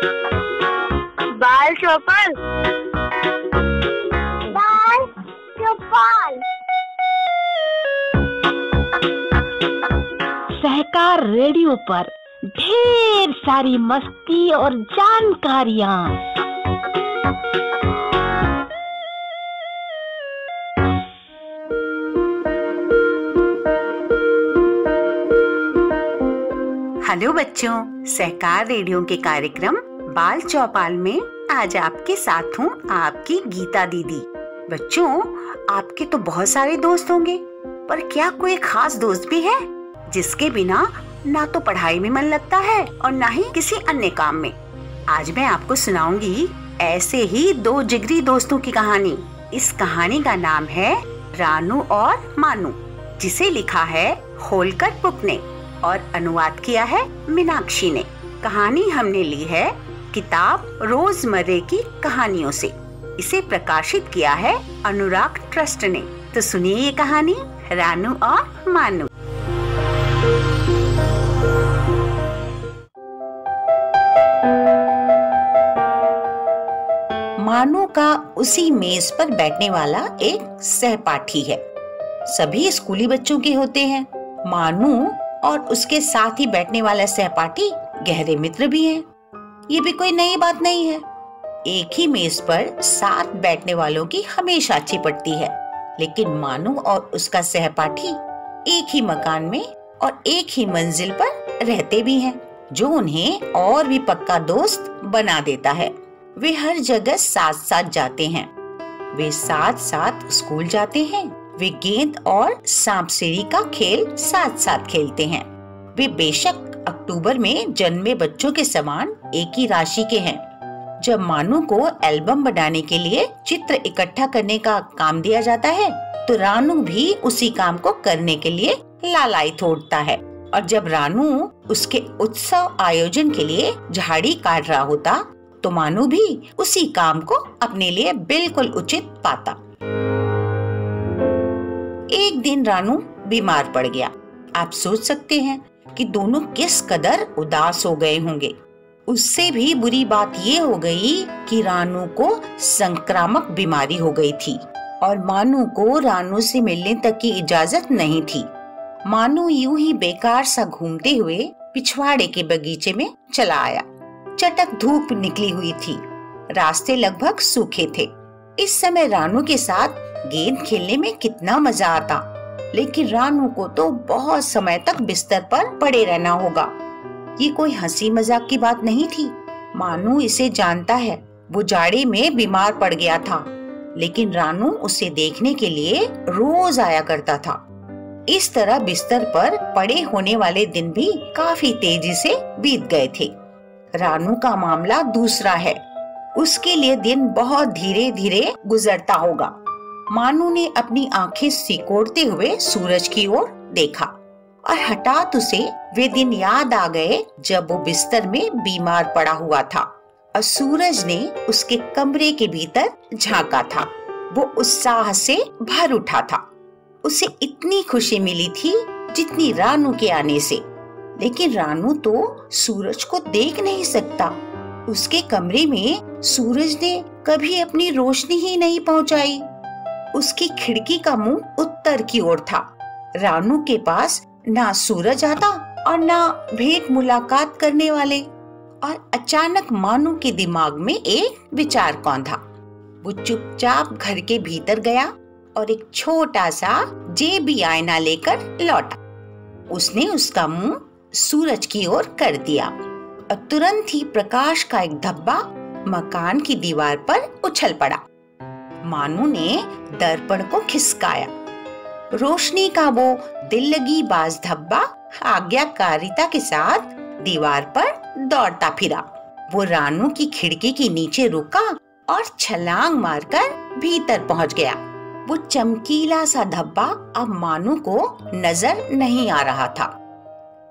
बाल चौपाल। बाल चौपाल। सहकार रेडियो पर ढेर सारी मस्ती और जानकारियाँ। हेलो बच्चों, सहकार रेडियो के कार्यक्रम बाल चौपाल में आज आपके साथ हूँ आपकी गीता दीदी। बच्चों, आपके तो बहुत सारे दोस्त होंगे, पर क्या कोई खास दोस्त भी है जिसके बिना ना तो पढ़ाई में मन लगता है और ना ही किसी अन्य काम में? आज मैं आपको सुनाऊंगी ऐसे ही दो जिगरी दोस्तों की कहानी। इस कहानी का नाम है रानू और मानू, जिसे लिखा है होलकर बुक ने और अनुवाद किया है मीनाक्षी ने। कहानी हमने ली है किताब रोजमर्रे की कहानियों से। इसे प्रकाशित किया है अनुराग ट्रस्ट ने। तो सुनिए ये कहानी, रानू और मानू। मानू का उसी मेज पर बैठने वाला एक सहपाठी है। सभी स्कूली बच्चों के होते हैं। मानू और उसके साथ ही बैठने वाला सहपाठी गहरे मित्र भी हैं। ये भी कोई नई बात नहीं है। एक ही मेज पर साथ बैठने वालों की हमेशा अच्छी पड़ती है, लेकिन मानू और उसका सहपाठी एक ही मकान में और एक ही मंजिल पर रहते भी हैं, जो उन्हें और भी पक्का दोस्त बना देता है। वे हर जगह साथ साथ जाते हैं। वे साथ साथ स्कूल जाते हैं। वे गेंद और सांप सीढ़ी का खेल साथ साथ खेलते हैं। वे बेशक अक्टूबर में जन्मे बच्चों के समान एक ही राशि के हैं। जब मानू को एल्बम बनाने के लिए चित्र इकट्ठा करने का काम दिया जाता है, तो रानू भी उसी काम को करने के लिए लालायित होता है। और जब रानू उसके उत्सव आयोजन के लिए झाड़ी काट रहा होता, तो मानू भी उसी काम को अपने लिए बिल्कुल उचित पाता। एक दिन रानू बीमार पड़ गया। आप सोच सकते हैं कि दोनों किस कदर उदास हो गए होंगे। उससे भी बुरी बात ये हो गई कि रानू को संक्रामक बीमारी हो गई थी और मानू को रानू से मिलने तक की इजाजत नहीं थी। मानू यूं ही बेकार सा घूमते हुए पिछवाड़े के बगीचे में चला आया। चटक धूप निकली हुई थी। रास्ते लगभग सूखे थे। इस समय रानू के साथ गेंद खेलने में कितना मजा आता, लेकिन रानू को तो बहुत समय तक बिस्तर पर पड़े रहना होगा। ये कोई हंसी मजाक की बात नहीं थी। मानू इसे जानता है। वो जाड़े में बीमार पड़ गया था, लेकिन रानू उसे देखने के लिए रोज आया करता था। इस तरह बिस्तर पर पड़े होने वाले दिन भी काफी तेजी से बीत गए थे। रानू का मामला दूसरा है। उसके लिए दिन बहुत धीरे धीरे गुजरता होगा। मानू ने अपनी आंखें सिकोड़ते हुए सूरज की ओर देखा और हठात उसे वे दिन याद आ गए जब वो बिस्तर में बीमार पड़ा हुआ था और सूरज ने उसके कमरे के भीतर झांका था। वो उत्साह से भर उठा था। उसे इतनी खुशी मिली थी जितनी रानू के आने से, लेकिन रानू तो सूरज को देख नहीं सकता। उसके कमरे में सूरज ने कभी अपनी रोशनी ही नहीं पहुंचाई। उसकी खिड़की का मुंह उत्तर की ओर था। रानू के पास ना सूरज आता और ना भेंट मुलाकात करने वाले। और अचानक मानू के दिमाग में एक विचार कौंधा। वो चुपचाप घर के भीतर गया और एक छोटा सा जेबी आईना लेकर लौटा। उसने उसका मुंह सूरज की ओर कर दिया और तुरंत ही प्रकाश का एक धब्बा मकान की दीवार पर उछल पड़ा। मानू ने दर्पण को खिसकाया। रोशनी का वो दिल लगी बाज धब्बा आज्ञाकारिता के साथ दीवार पर दौड़ता फिरा। वो रानू की खिड़की के नीचे रुका और छलांग मारकर भीतर पहुंच गया। वो चमकीला सा धब्बा अब मानू को नजर नहीं आ रहा था,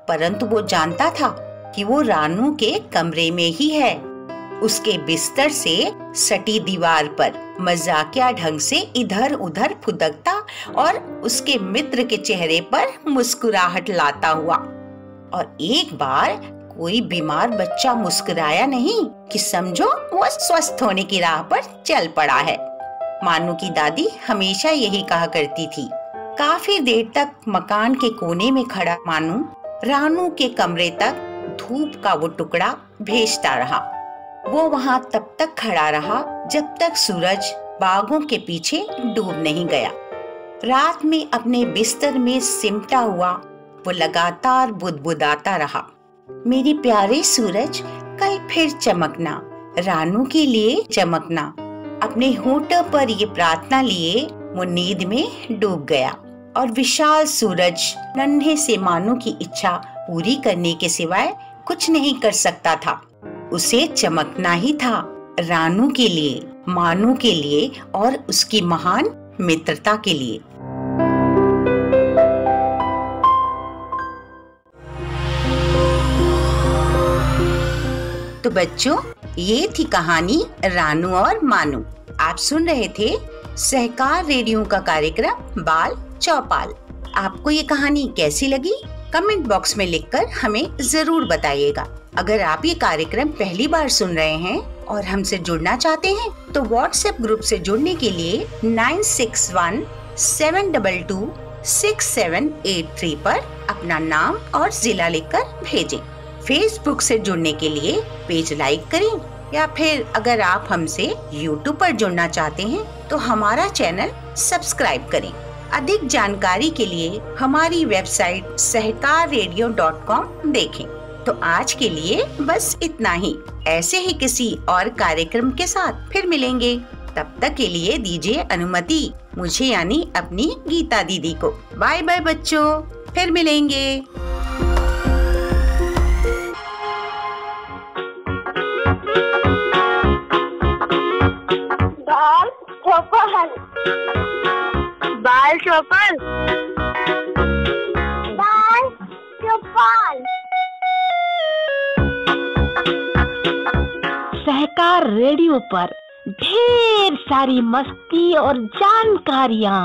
परंतु वो जानता था कि वो रानू के कमरे में ही है। उसके बिस्तर से सटी दीवार पर मजाकिया ढंग से इधर उधर फुदकता और उसके मित्र के चेहरे पर मुस्कुराहट लाता हुआ। और एक बार कोई बीमार बच्चा मुस्कुराया नहीं कि समझो वो स्वस्थ होने की राह पर चल पड़ा है। मानू की दादी हमेशा यही कहा करती थी। काफी देर तक मकान के कोने में खड़ा मानू रानू के कमरे तक धूप का वो टुकड़ा भेजता रहा। वो वहाँ तब तक खड़ा रहा जब तक सूरज बागों के पीछे डूब नहीं गया। रात में अपने बिस्तर में सिमटा हुआ वो लगातार बुदबुदाता रहा, मेरे प्यारे सूरज कल फिर चमकना, रानू के लिए चमकना। अपने होठों पर ये प्रार्थना लिए वो नींद में डूब गया और विशाल सूरज नन्हे से मानू की इच्छा पूरी करने के सिवाय कुछ नहीं कर सकता था। उसे चमकना ही था, रानू के लिए, मानू के लिए और उसकी महान मित्रता के लिए। तो बच्चों, ये थी कहानी रानू और मानू। आप सुन रहे थे सहकार रेडियो का कार्यक्रम बाल चौपाल। आपको ये कहानी कैसी लगी? कमेंट बॉक्स में लिखकर हमें जरूर बताइएगा। अगर आप ये कार्यक्रम पहली बार सुन रहे हैं और हमसे जुड़ना चाहते हैं तो व्हाट्सएप ग्रुप से जुड़ने के लिए 9617226783 पर अपना नाम और जिला लिखकर भेजें। फेसबुक से जुड़ने के लिए पेज लाइक करें या फिर अगर आप हमसे यूट्यूब पर जुड़ना चाहते हैं तो हमारा चैनल सब्सक्राइब करें। अधिक जानकारी के लिए हमारी वेबसाइट सहकाररेडियो.com देखें। तो आज के लिए बस इतना ही। ऐसे ही किसी और कार्यक्रम के साथ फिर मिलेंगे। तब तक के लिए दीजिए अनुमति मुझे यानी अपनी गीता दीदी को। बाय बाय बच्चों, फिर मिलेंगे। बाल चौपाल, बाल चौपाल, बाल चौपाल। सहकार रेडियो पर ढेर सारी मस्ती और जानकारियाँ।